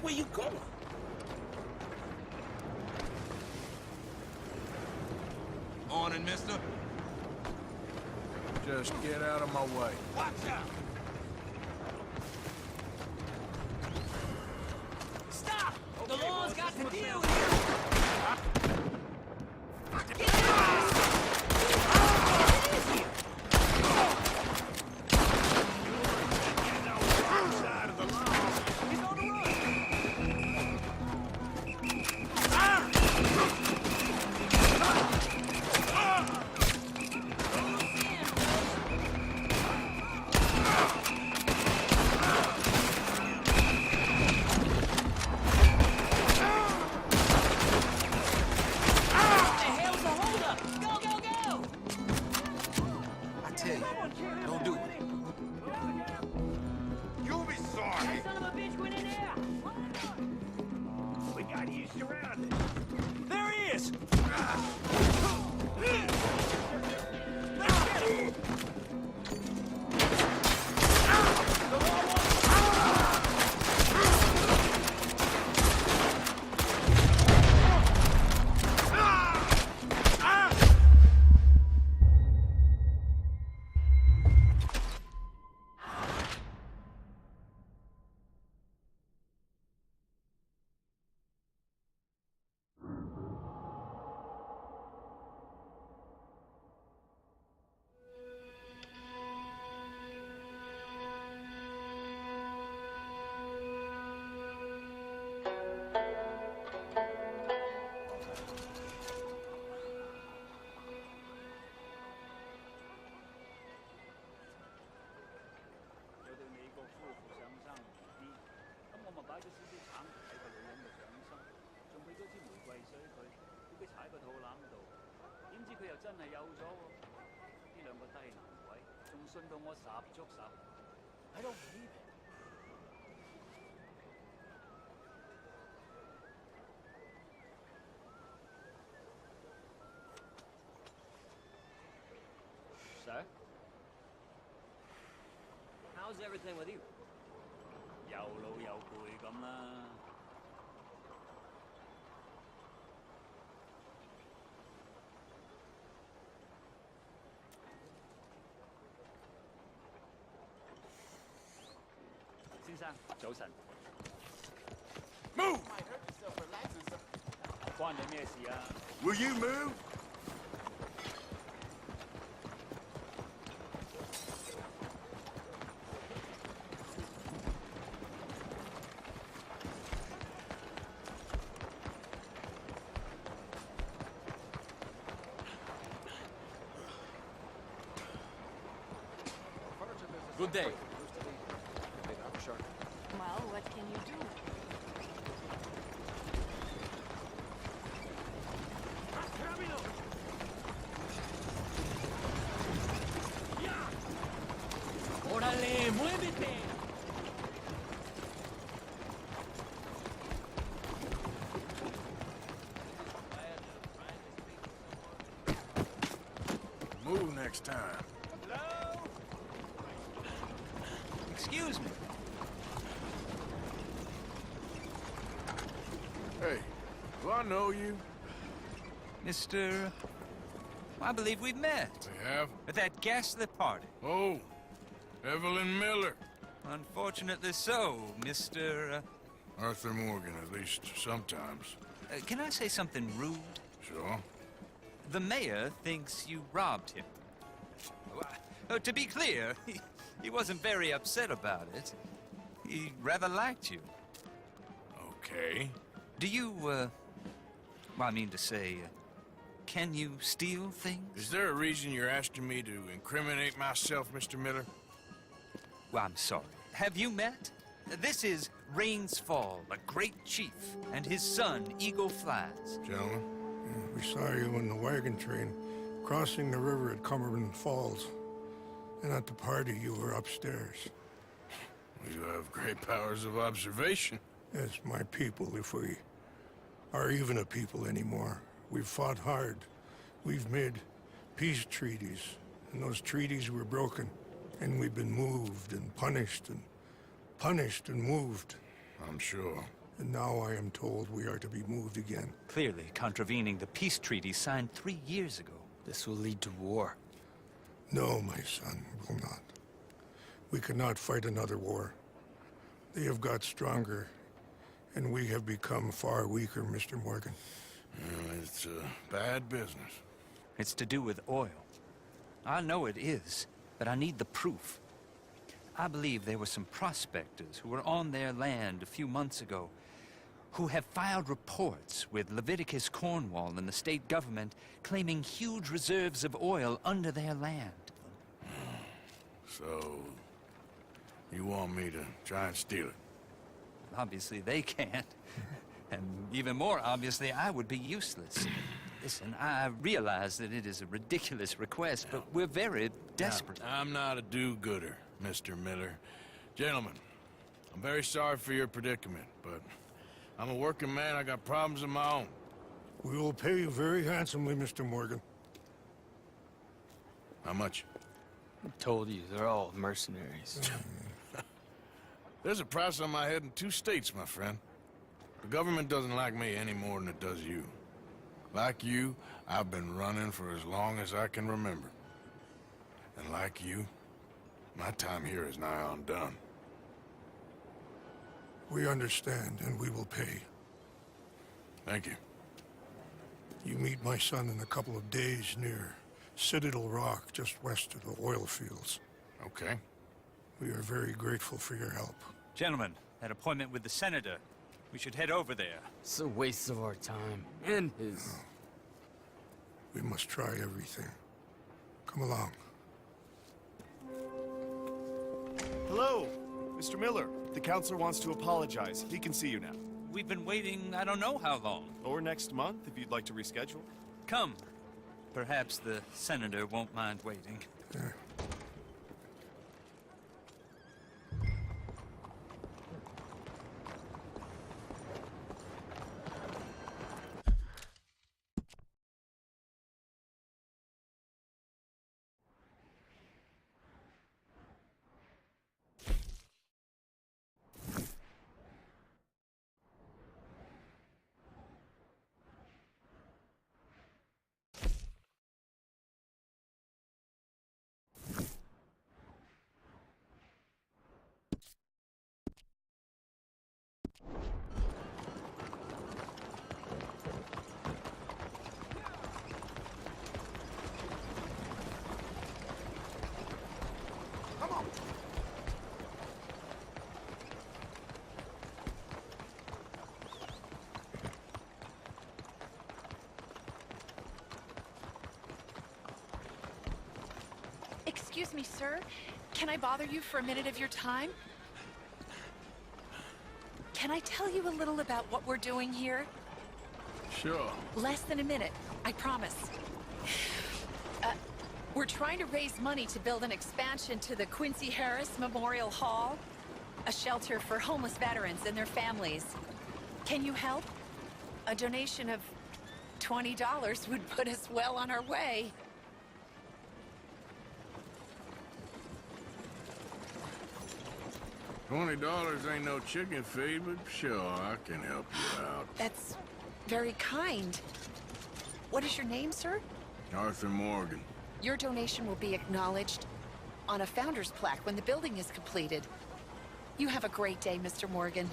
Where you going? Morning, mister. Just get out of my way. Watch out! Stop! The Okay, law's boss, got this to deal one's with you! Get Don't do it. You'll be sorry! Son of a bitch went in there! We got you surrounded! There he is! I don't believe it. Sir? How's everything with you? 又老又攰咁啦。先生，早晨。Move! 關你咩事啊？ Will you move? Good day. Well, what can you do? ¡Órale, muévete! Move next time. Excuse me. Hey, do I know you? Mr. I believe we've met We have? at that ghastly party. Oh, Evelyn Miller. Unfortunately so, Mr. Arthur Morgan, at least sometimes. Can I say something rude? Sure. The mayor thinks you robbed him. To be clear, he wasn't very upset about it. He rather liked you. Okay. Do you, well, I mean to say, can you steal things? Is there a reason you're asking me to incriminate myself, Mr. Miller? Well, I'm sorry. Have you met? This is Rains Fall, a great chief, and his son, Eagle Flies. Gentlemen? We saw you in the wagon train, crossing the river at Cumberland Falls. And at the party, you were upstairs. You have great powers of observation. Yes, my people, if we are even a people anymore. We've fought hard. We've made peace treaties, and those treaties were broken. And we've been moved and punished and moved. I'm sure. And now I am told we are to be moved again. Clearly contravening the peace treaty signed 3 years ago. This will lead to war. No, my son, will not. We cannot fight another war. They have got stronger, and we have become far weaker, Mr. Morgan. It's bad business. It's to do with oil. I know it is, but I need the proof. I believe there were some prospectors who were on their land a few months ago who have filed reports with Leviticus Cornwall and the state government claiming huge reserves of oil under their land. So, you want me to try and steal it? Obviously they can't. And even more obviously, I would be useless. Listen, I realize that it is a ridiculous request, but we're very desperate. I'm not a do-gooder, Mr. Miller. Gentlemen, I'm very sorry for your predicament, but I'm a working man. I got problems of my own. We will pay you very handsomely, Mr. Morgan. How much? I told you, they're all mercenaries. There's a price on my head in 2 states, my friend. The government doesn't like me any more than it does you. Like you, I've been running for as long as I can remember. And like you, my time here is nigh on done. We understand, and we will pay. Thank you. You meet my son in a couple of days near Citadel Rock, just west of the oil fields. Okay. We are very grateful for your help. Gentlemen, that appointment with the senator. We should head over there. It's a waste of our time. And his. We must try everything. Come along. Hello, Mr. Miller. The counselor wants to apologize. He can see you now. We've been waiting I don't know how long. Or next month, if you'd like to reschedule. Come. Perhaps the senator won't mind waiting. There. Excuse me, sir. Can I bother you for a minute of your time? Can I tell you a little about what we're doing here? Sure. Less than a minute, I promise. We're trying to raise money to build an expansion to the Quincy Harris Memorial Hall, a shelter for homeless veterans and their families. Can you help? A donation of $20 would put us well on our way. $20 ain't no chicken feed, but sure, I can help you out. That's very kind. What is your name, sir? Arthur Morgan. Your donation will be acknowledged on a founder's plaque when the building is completed. You have a great day, Mr. Morgan.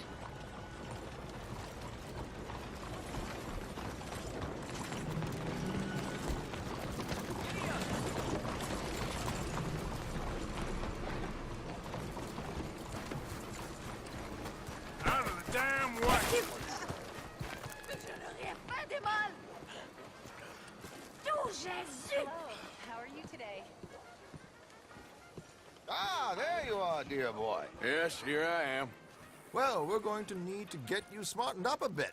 Out of the damn way! Hello, how are you today? Ah, there you are, dear boy. Yes, here I am. Well, we're going to need to get you smartened up a bit.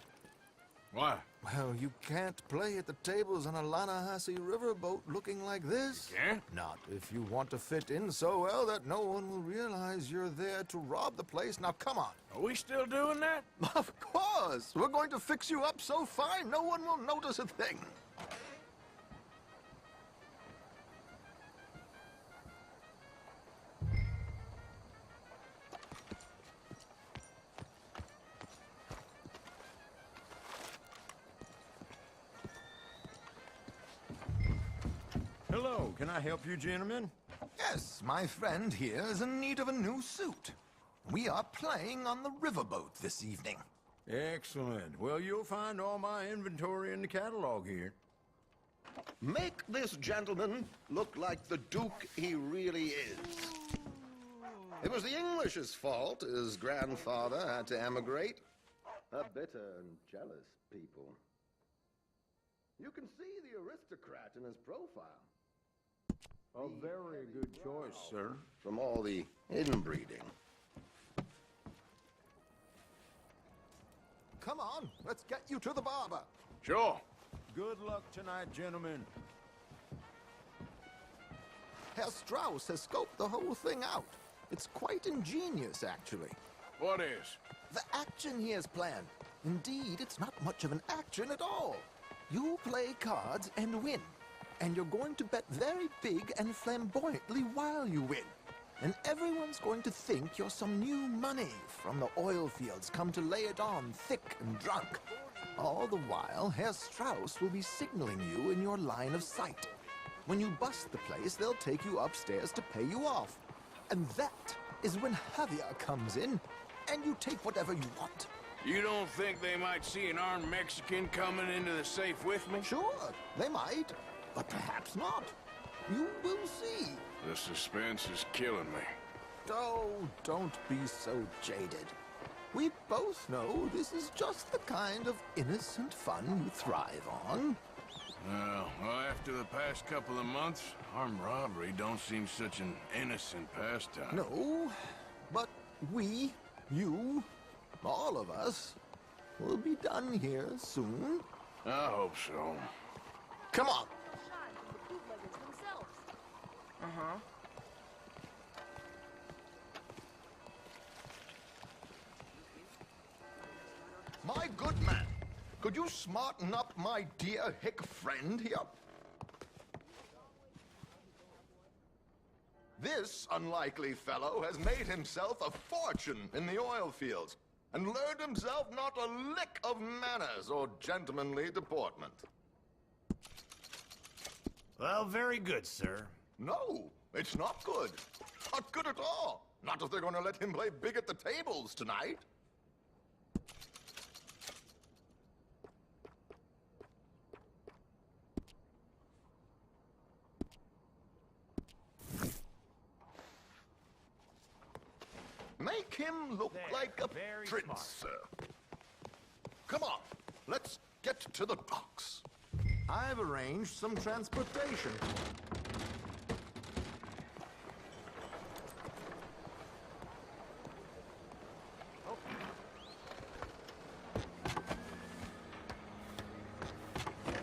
Why? Well, you can't play at the tables on a Lannahechee riverboat looking like this. Can't? Not if you want to fit in so well that no one will realize you're there to rob the place. Now, come on. Are we still doing that? Of course. We're going to fix you up so fine, no one will notice a thing. Hello, can I help you, gentlemen? Yes, my friend here is in need of a new suit. We are playing on the riverboat this evening. Excellent. Well, you'll find all my inventory in the catalog here. Make this gentleman look like the Duke he really is. It was the English's fault his grandfather had to emigrate. A bitter and jealous people. You can see the aristocrat in his profile. A very good choice, sir. From all the inbreeding. Come on, let's get you to the barber. Sure. Good luck tonight, gentlemen. Herr Strauss has scoped the whole thing out. It's quite ingenious, actually. What is? The action he has planned. Indeed, it's not much of an action at all. You play cards and win. And you're going to bet very big and flamboyantly while you win. And everyone's going to think you're some new money from the oil fields come to lay it on thick and drunk. All the while, Herr Strauss will be signaling you in your line of sight. When you bust the place, they'll take you upstairs to pay you off. And that is when Javier comes in, and you take whatever you want. You don't think they might see an armed Mexican coming into the safe with me? Sure, they might, but perhaps not. You will see. The suspense is killing me. Oh, don't be so jaded. We both know this is just the kind of innocent fun you thrive on. Well, after the past couple of months, armed robbery don't seem such an innocent pastime. No, but we, you, all of us, will be done here soon. I hope so. Come on. Uh-huh. My good man, could you smarten up my dear hick friend here? This unlikely fellow has made himself a fortune in the oil fields and learned himself not a lick of manners or gentlemanly deportment. Well, very good, sir. No, it's not good. Not good at all. Not if they're going to let him play big at the tables tonight. Make him look like a prince, sir. Come on, let's get to the docks. I've arranged some transportation.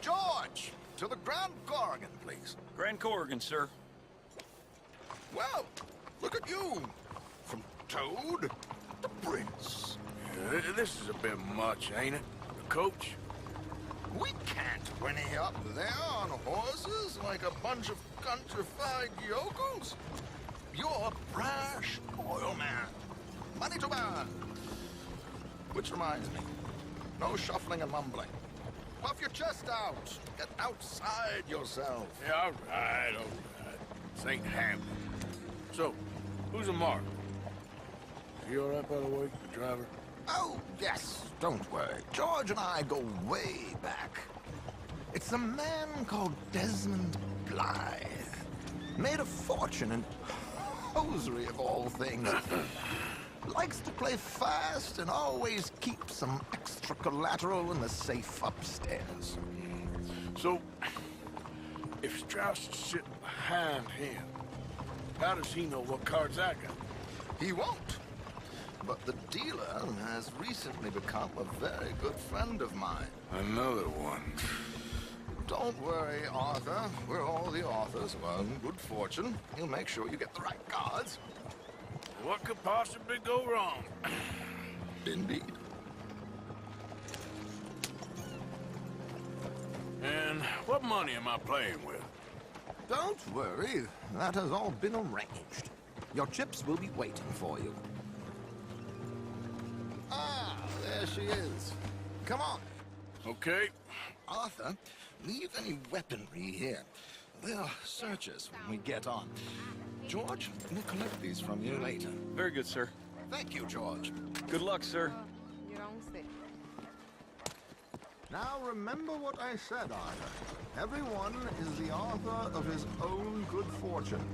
George, to the Grand Corrigan, please. Grand Corrigan, sir. Well, look at you. From Toad to Prince. This is a bit much, ain't it? The coach? We can't whinny up there on horses like a bunch of countrified yokels. You're a brash oil man. Money to burn. Which reminds me, no shuffling and mumbling. Puff your chest out. Get outside yourself. Yeah, all right. This ain't happening. So, who's a mark? Is he all right, by the way, the driver? Oh, yes. Don't worry. George and I go way back. It's a man called Desmond Blythe. Made a fortune in hosiery of all things. Likes to play fast and always keeps some extra collateral in the safe upstairs. So, if Strauss is sitting behind him, how does he know what cards I got? He won't. But the dealer has recently become a very good friend of mine. Another one. Don't worry, Arthur. We're all the authors of good fortune. He'll make sure you get the right cards. What could possibly go wrong? Indeed. And what money am I playing with? Don't worry. That has all been arranged. Your chips will be waiting for you. Ah, there she is. Come on. Okay. Arthur, leave any weaponry here. They'll search us when we get on. George, we'll collect these from you later. Very good, sir. Thank you, George. Good luck, sir. Now remember what I said, Arthur. Everyone is the author of his own good fortune.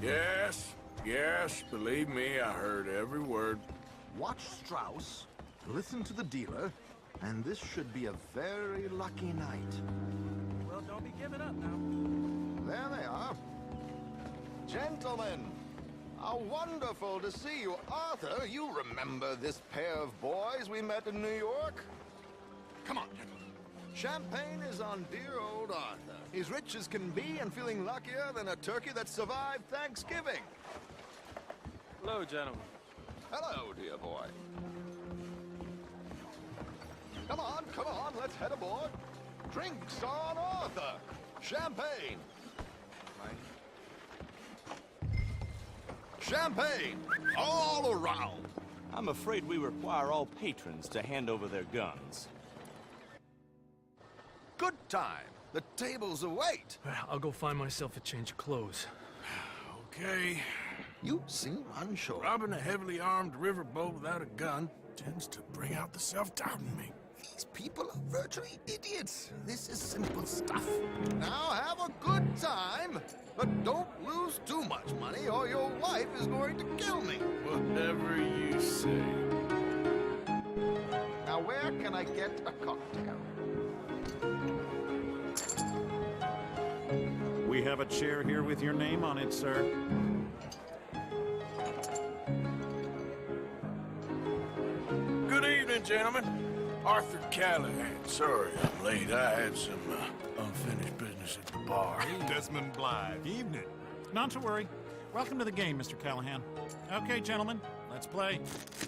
Yes, yes, believe me, I heard every word. Watch Strauss, listen to the dealer, and this should be a very lucky night. Well, don't be giving up now. There they are. Gentlemen, how wonderful to see you. Arthur, you remember this pair of boys we met in New York? Come on, gentlemen. Champagne is on dear old Arthur. He's rich as can be and feeling luckier than a turkey that survived Thanksgiving. Hello, gentlemen. Hello, dear boy. Come on, let's head aboard. Drinks on Arthur. Champagne. Champagne, all around. I'm afraid we require all patrons to hand over their guns. Good time. The tables await. I'll go find myself a change of clothes. Okay. You seem unsure. Robbing a heavily armed riverboat without a gun tends to bring out the self-doubt in me. These people are virtually idiots. This is simple stuff. Now have a good time, but don't lose too much money or your wife is going to kill me. Whatever you say. Now where can I get a cocktail? We have a chair here with your name on it, sir. Good evening, gentlemen. Arthur Callahan. Sorry I'm late. I had some unfinished business at the bar. Desmond Blythe, evening. Not to worry. Welcome to the game, Mr. Callahan. Okay, gentlemen, let's play.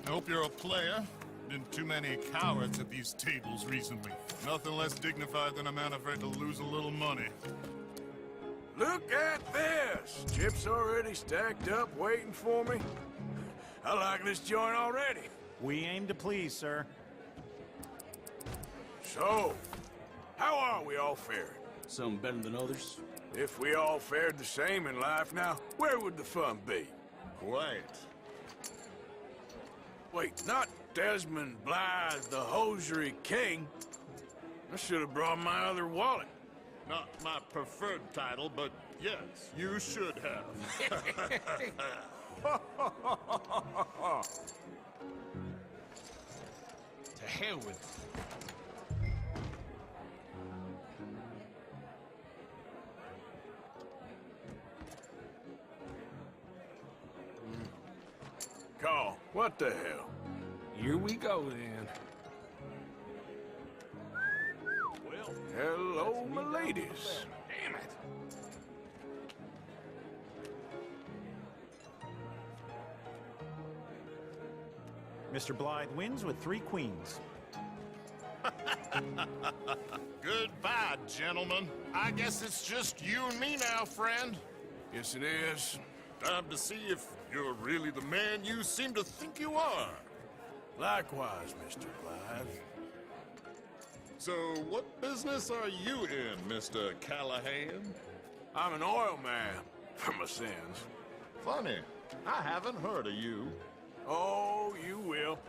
I hope you're a player. Been too many cowards at these tables recently. Nothing less dignified than a man afraid to lose a little money. Look at this! Chips already stacked up, waiting for me. I like this joint already. We aim to please, sir. So, how are we all faring? Some better than others. If we all fared the same in life now, where would the fun be? Quiet. Wait, not Desmond Blythe, the hosiery king. I should have brought my other wallet. Not my preferred title, but yes, you should have. To hell with it. Call, what the hell? Here we go, then. Well, hello, my ladies. Damn it. Mr. Blythe wins with 3 queens. Goodbye, gentlemen. I guess it's just you and me now, friend. Yes, it is. Time to see if you're really the man you seem to think you are. Likewise, Mr. Blythe. So, what business are you in, Mr. Callahan? I'm an oil man, for my sins. Funny, I haven't heard of you. Oh, you will.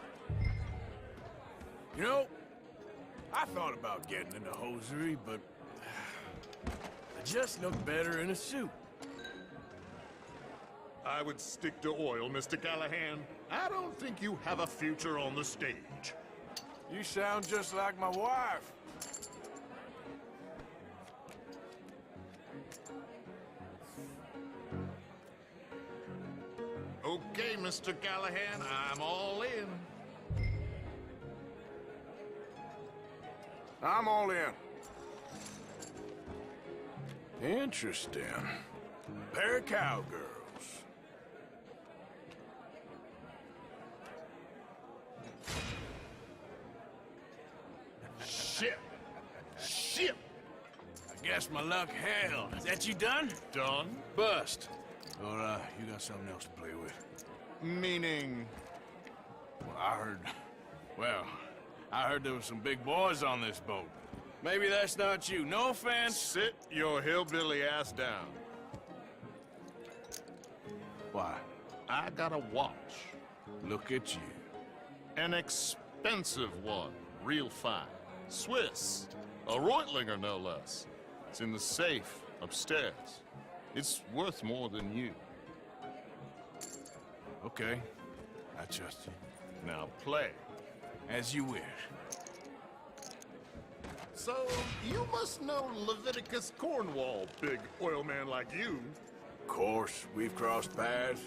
You know, I thought about getting into hosiery, but I just look better in a suit. I would stick to oil, Mr. Callahan. I don't think you have a future on the stage. You sound just like my wife. Okay, Mr. Callahan, I'm all in. I'm all in. Interesting. Pair of cowgirls. Shit! Shit! I guess my luck held. Is that you done? Done? Bust. Or, you got something else to play with? Meaning... Well, I heard there was some big boys on this boat. Maybe that's not you. No offense. Sit your hillbilly ass down. Why? I got a watch. Look at you. An expensive one. Real fine. Swiss. A Reutlinger, no less. It's in the safe upstairs. It's worth more than you. Okay. I trust you. Now play. As you wish. So, you must know Leviticus Cornwall, big oil man like you. Of course, we've crossed paths.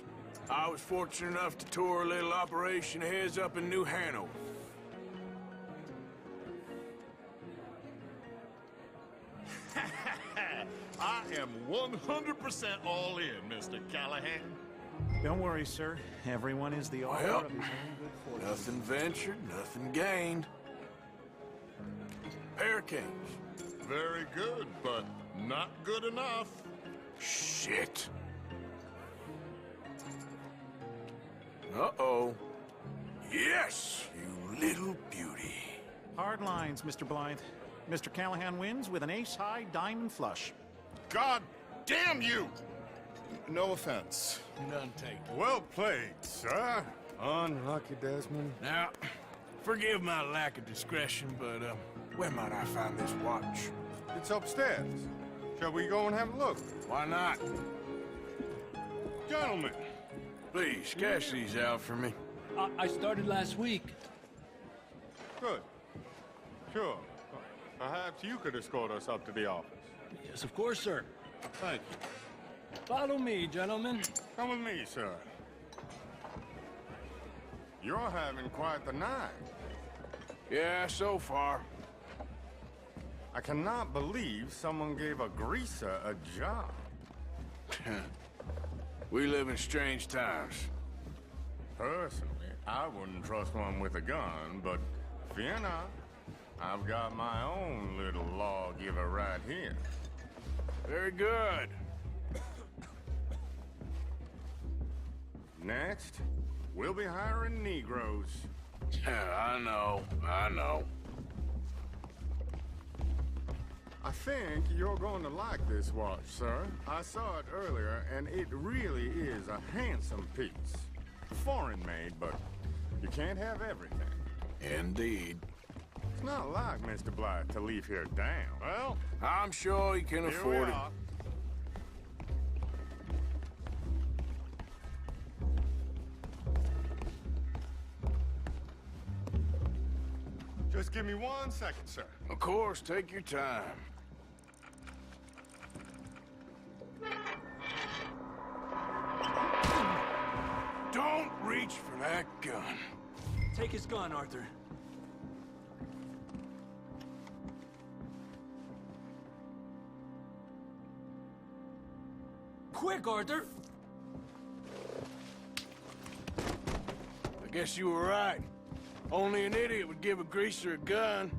I was fortunate enough to tour a little operation of his up in New Hanover. I am 100% all in, Mr. Callahan. Don't worry, sir. Everyone is the author Well, of his own good fortune. nothing ventured, nothing gained. Pair of kings. Very good, but not good enough. Shit. Uh-oh. Yes, you little beauty. Hard lines, Mr. Blythe. Mr. Callahan wins with an ace-high diamond flush. God damn you! No offense. None taken. Well played, sir. Unlucky, Desmond. Now, forgive my lack of discretion, but, where might I find this watch? It's upstairs. Shall we go and have a look? Why not? Gentlemen. Please, cash these out for me. I started last week. Good. Sure. Perhaps you could escort us up to the office. Yes, of course, sir. Thank you. Follow me, gentlemen. Come with me, sir. You're having quite the night. Yeah, so far. I cannot believe someone gave a greaser a job. We live in strange times. Personally, I wouldn't trust one with a gun, but fear not. I've got my own little lawgiver right here. Very good. Next, we'll be hiring Negroes. I know. I think you're going to like this watch, sir. I saw it earlier, and it really is a handsome piece. Foreign made, but you can't have everything. Indeed. It's not like Mr. Blythe to leave here down. Well, I'm sure he can here we afford it. are. Just give me 1 second, sir. Of course, take your time. Don't reach for that gun. Take his gun, Arthur. Quick, Arthur! I guess you were right. Only an idiot would give a greaser a gun.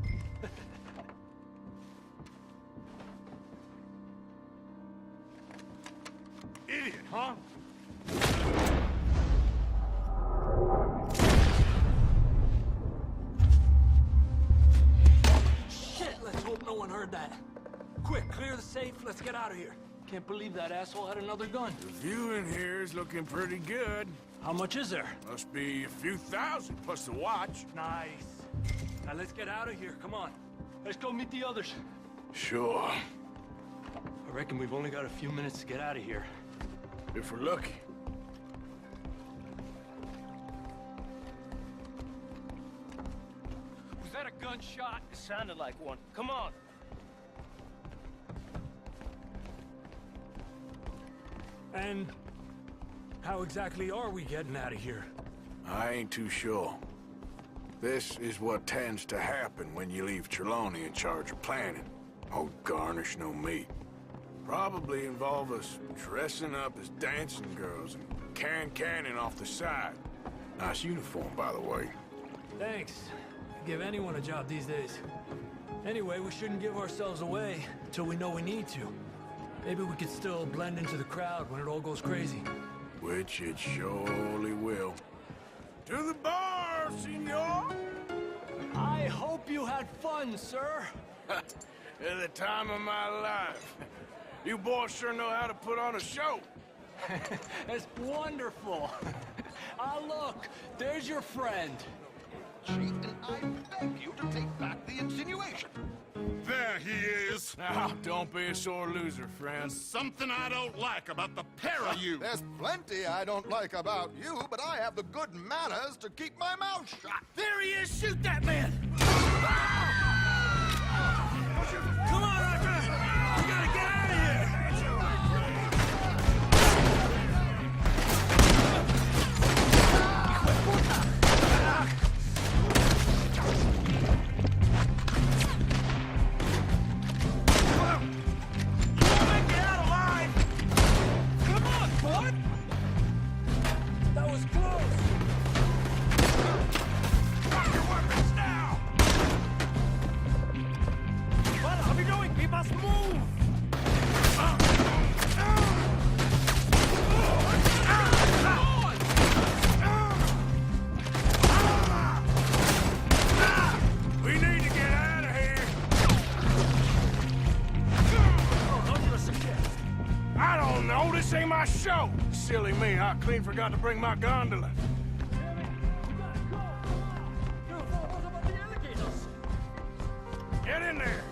Idiot, huh? Shit, let's hope no one heard that. Quick, clear the safe, let's get out of here. Can't believe that asshole had another gun. The view in here is looking pretty good. How much is there? Must be a few thousand, plus the watch. Nice. Now let's get out of here, come on. Let's go meet the others. Sure. I reckon we've only got a few minutes to get out of here. If we're lucky. Was that a gunshot? It sounded like one. Come on. And how exactly are we getting out of here? I ain't too sure. This is what tends to happen when you leave Trelawney in charge of planning. Oh, garnish no meat. Probably involve us dressing up as dancing girls and canning off the side. Nice uniform, by the way. Thanks. Give anyone a job these days. Anyway, we shouldn't give ourselves away until we know we need to. Maybe we could still blend into the crowd when it all goes crazy. Which it surely will. To the bar, senor! I hope you had fun, sir. At the time of my life. You boys sure know how to put on a show. That's wonderful. Ah, look, there's your friend. Cheat, and I beg you to take back the insinuation. There he is. Now, don't be a sore loser, friend. Something I don't like about the pair of you. There's plenty I don't like about you, but I have the good manners to keep my mouth shut. There he is! Shoot that man! Come on, Arthur! We gotta get out of here! This ain't my show. Silly me, I clean forgot to bring my gondola. Get in there.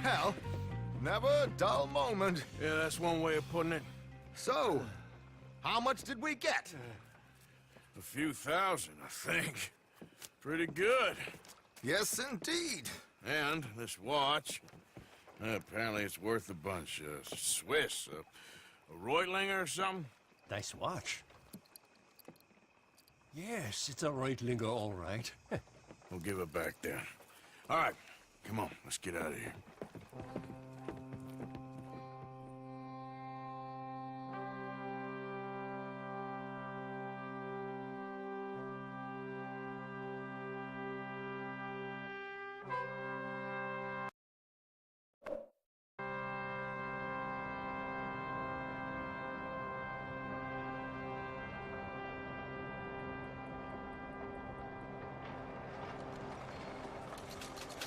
Well, never a dull moment. Yeah, that's one way of putting it. So, how much did we get? A few thousand, I think. Pretty good. Yes, indeed. And this watch, apparently it's worth a bunch. Swiss, a Reutlinger or something? Nice watch. Yes, it's a Reutlinger, all right. We'll give it back then. All right, come on, let's get out of here.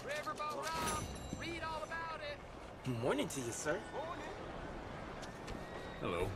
Riverboat Rob, read all about it. Morning to you, sir. Hello.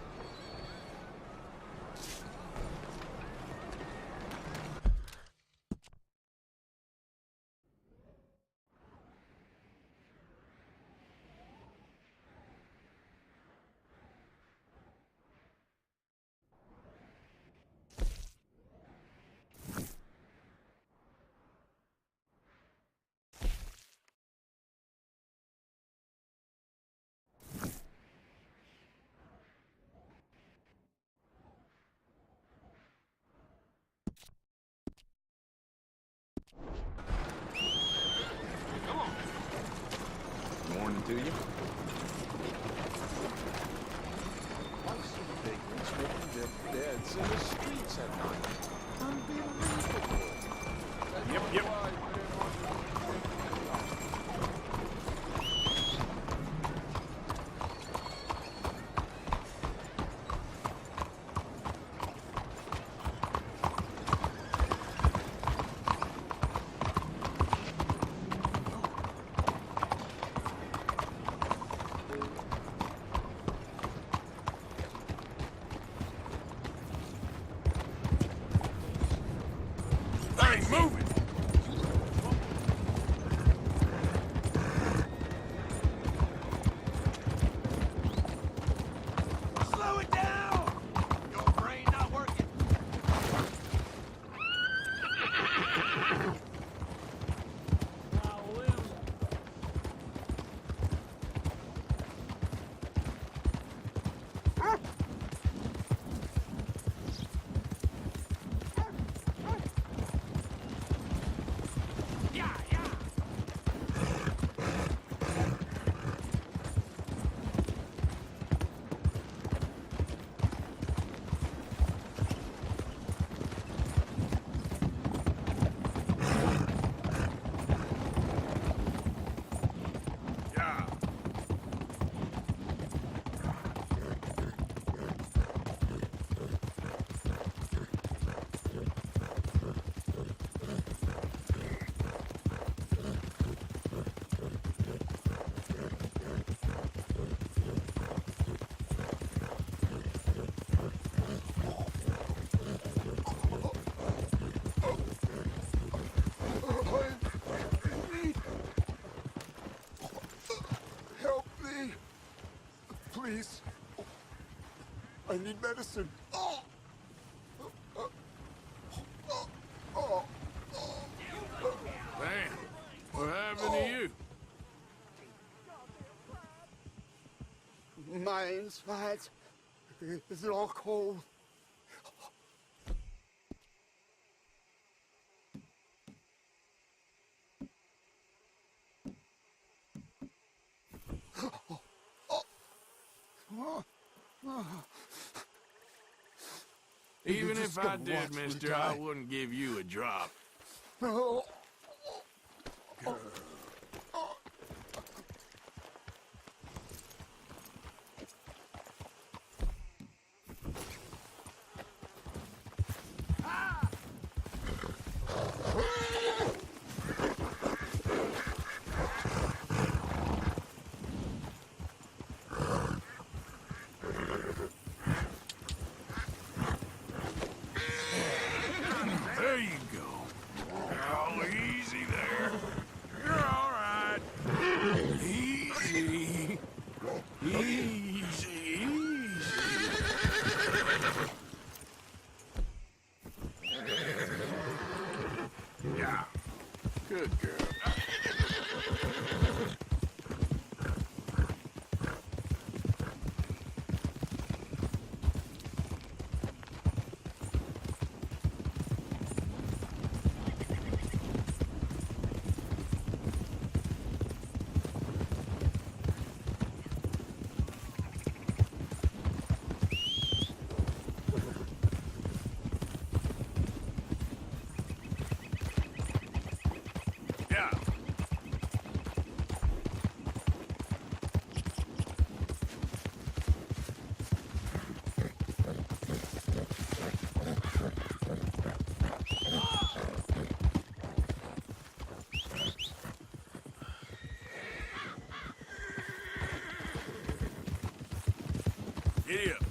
Morning to you. I've seen vagrants living their beds in the streets at night. Unbelievable. Yep. I ain't moving. please. I need medicine. Damn. What happened to you? My insides. Is it all cold? Even just if I gonna did, watch me mister, I die. wouldn't give you a drop. No. There you go. Oh, easy there. You're all right. Easy. Easy, easy. Yeah. Good girl. Yeah. Giddy up.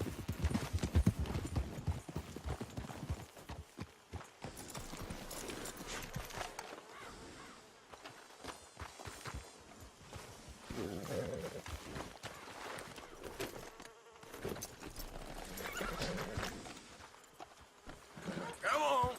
Come on.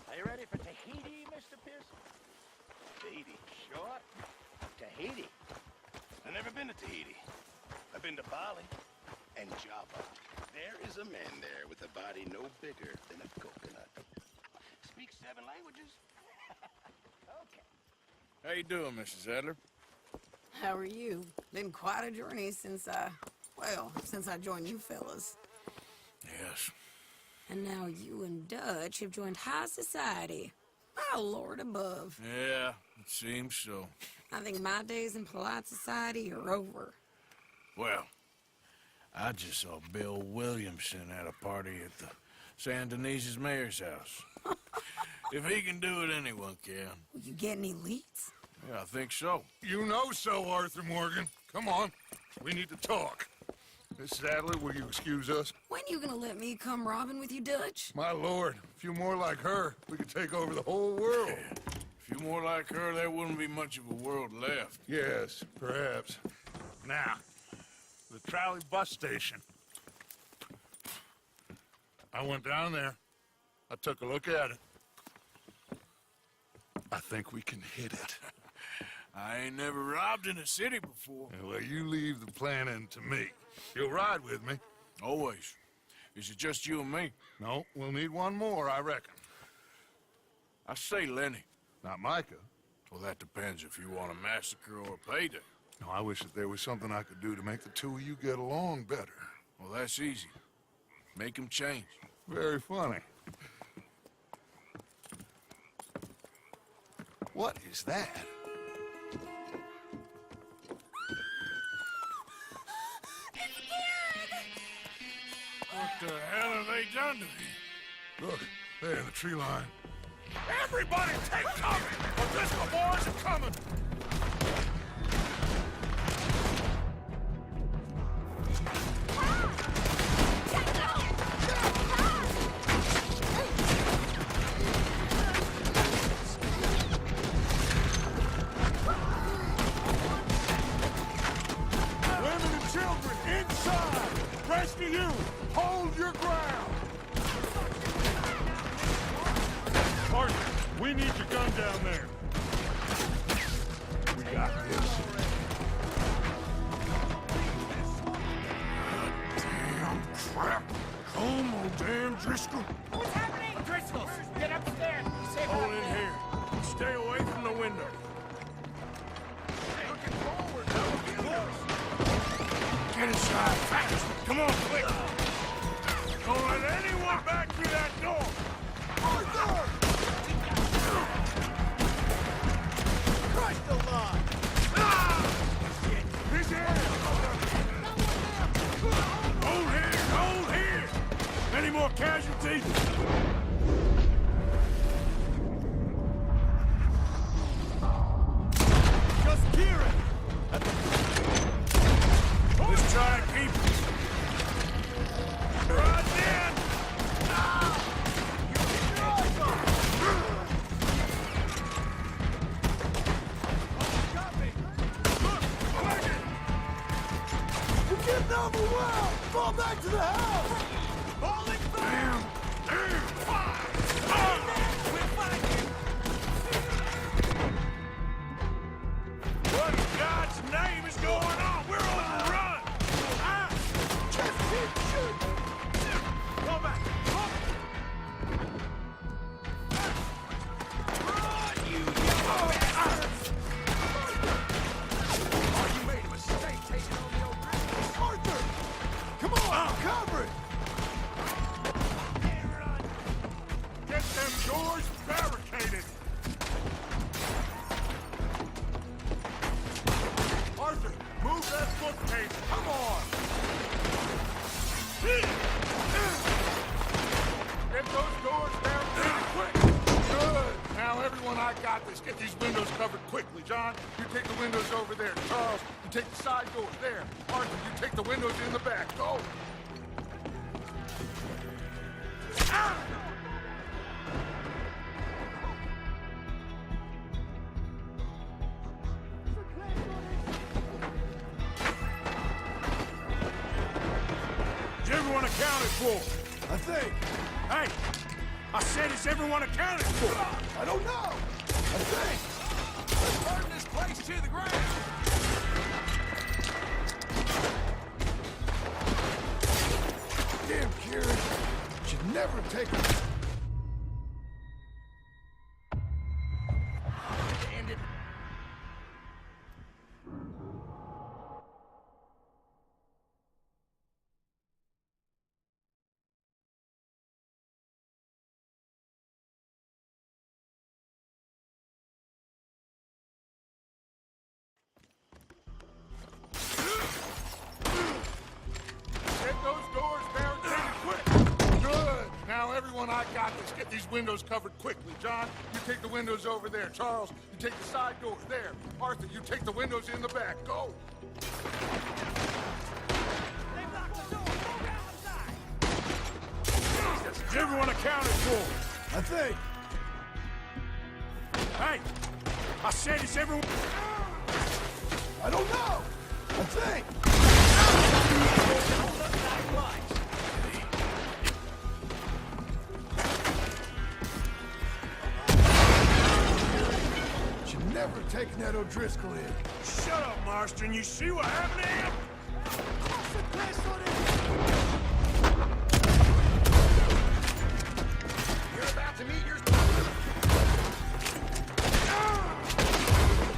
Are you ready for Tahiti, Mr. Pearson? Tahiti? Sure. Tahiti? I've never been to Tahiti. I've been to Bali and Java. There is a man there with a body no bigger than a coconut. Speaks 7 languages. Okay. How you doing, Mrs. Adler? How are you? Been quite a journey since I joined you fellas. Yes. And now you and Dutch have joined high society. My lord above. Yeah, it seems so. I think my days in polite society are over. Well, I just saw Bill Williamson at a party at the San Denise's mayor's house. If he can do it, anyone can. Will you get any leads? Yeah, I think so. You know so, Arthur Morgan. Come on. We need to talk. Miss Adler, will you excuse us? When you gonna let me come robbing with you, Dutch? My lord, a few more like her, we could take over the whole world. A few more like her, there wouldn't be much of a world left. Yes, perhaps. Now, the trolley bus station. I went down there. I took a look at it. I think we can hit it. I ain't never robbed in a city before. Well, you leave the planning to me. You'll ride with me? Always. Is it just you and me? No, we'll need one more, I reckon. I say Lenny. Not Micah. Well, that depends if you want a massacre or a payday. No, I wish that there was something I could do to make the two of you get along better. Well, that's easy. Make him change. Very funny. What is that? What the hell have they done to me? Look, There in the tree line. Everybody take cover! O'Driscoll boys are coming! Women and children inside! Rest of you, hold your ground! Arthur, we need your gun down there. We got this. Damn crap. Come on, damn Driscoll. What's happening? Driscolls, get upstairs. Be safe Hold up in there. here. Stay away from the window. Looking forward, get inside fast. Come on, quick. Don't let anyone back through that door. Arthur! Christ alive! Ah! He's here! Hold here! Hold here! Any more casualties? Just Kieran! Let's try and keep it. Run in! We're getting overwhelmed! Fall back to the house! Holding fire! Damn! We're fighting! What in God's name is going on? We're overrun! Just keep shooting! Go back! Run, you yellow bastards! Oh, you made a mistake taking on the old Arthur! Come on, cover it! Get them doors barricaded! Arthur, move that bookcase! Come on! Get those doors barricaded quick! Good! Now, everyone, I got this. Get these windows covered quickly. John, you take the windows over there. Charles, you take the side doors there. Arthur, you take the windows in the back. Go! Ah! Is everyone accounted for? I think. Hey! I said, is everyone accounted for? I don't know. I think. Let's burn this place to the ground. Damn, Kieran. Should never have taken... Damn it. Get those doors barricaded quick! Good! Now, everyone, I got this. Get these windows covered quickly. John, you take the windows over there. Charles, you take the side doors there. Arthur, you take the windows in the back. Go! Jesus, is everyone accounted for? I think. Hey! I said, is everyone... I don't know! I think! Should never have taken that O'Driscoll in. Shut up, Marston. You see what happened to him? You're about to meet your...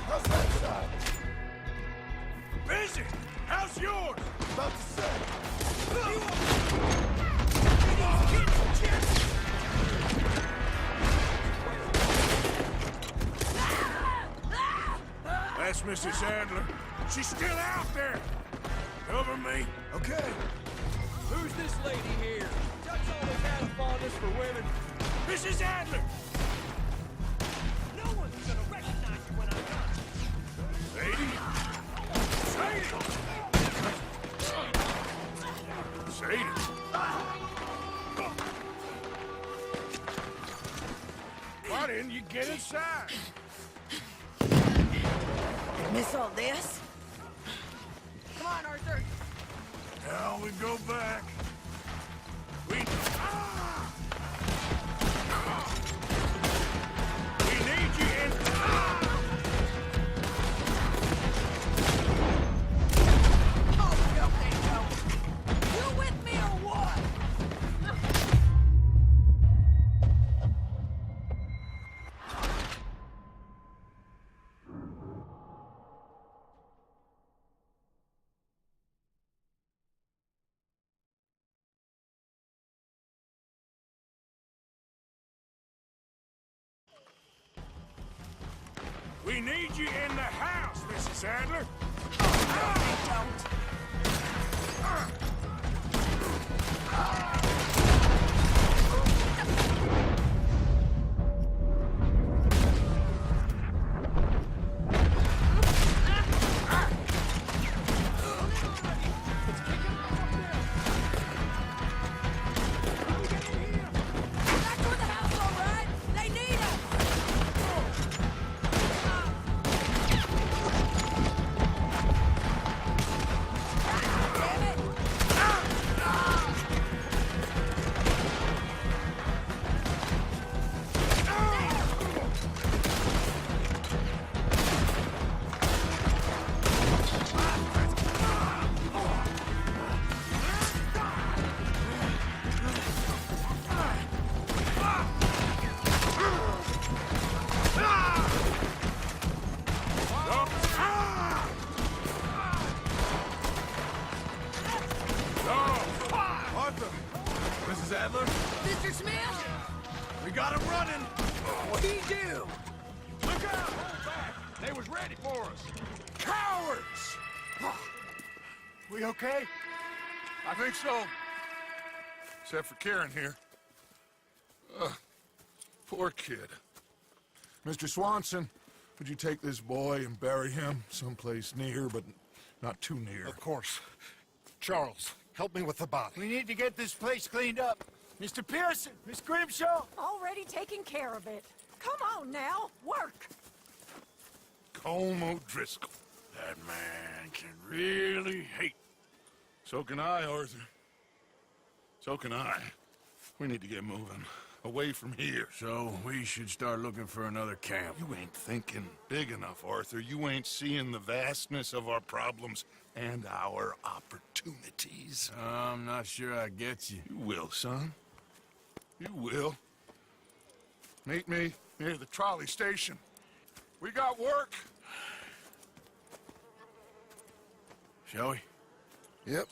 How's that side? Busy! How's yours? About to say. That's Mrs. Adler. She's still out there. Cover me. Okay. Who's this lady here? Dutch always had a fondness for women. Mrs. Adler! No one's gonna recognize you when I'm done. Sadie? Sadie! Sadie! Why didn't you get inside? Miss all this? Come on, Arthur. Now we go back. We need you in. Oh, no, they don't. You with me or what? We need you in the house, Mrs. Adler. No, they don't. Back toward the house, all right? They need us! Damn it! Arthur! Mrs. Adler? Mr. Smith? We got him running! What do you do? Look out! Hold back! They was ready for us! Cowards! We okay? I think so. Except for Karen here. Poor kid. Mr. Swanson, would you take this boy and bury him someplace near, but not too near? Of course. Charles, help me with the body. We need to get this place cleaned up. Mr. Pearson, Miss Grimshaw. Already taking care of it. Come on now, work. Colm O'Driscoll. That man can really hate. So can I, Arthur. So can I. We need to get moving. Away from here. So we should start looking for another camp. You ain't thinking big enough, Arthur. You ain't seeing the vastness of our problems and our opportunities. I'm not sure I get you. You will, son. You will. Meet me near the trolley station. We got work. Shall we? Yep.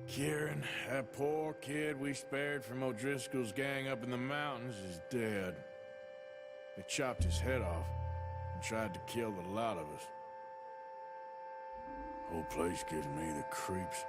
Kieran, that poor kid we spared from O'Driscoll's gang up in the mountains is dead. They chopped his head off and tried to kill the lot of us. Whole place gives me the creeps.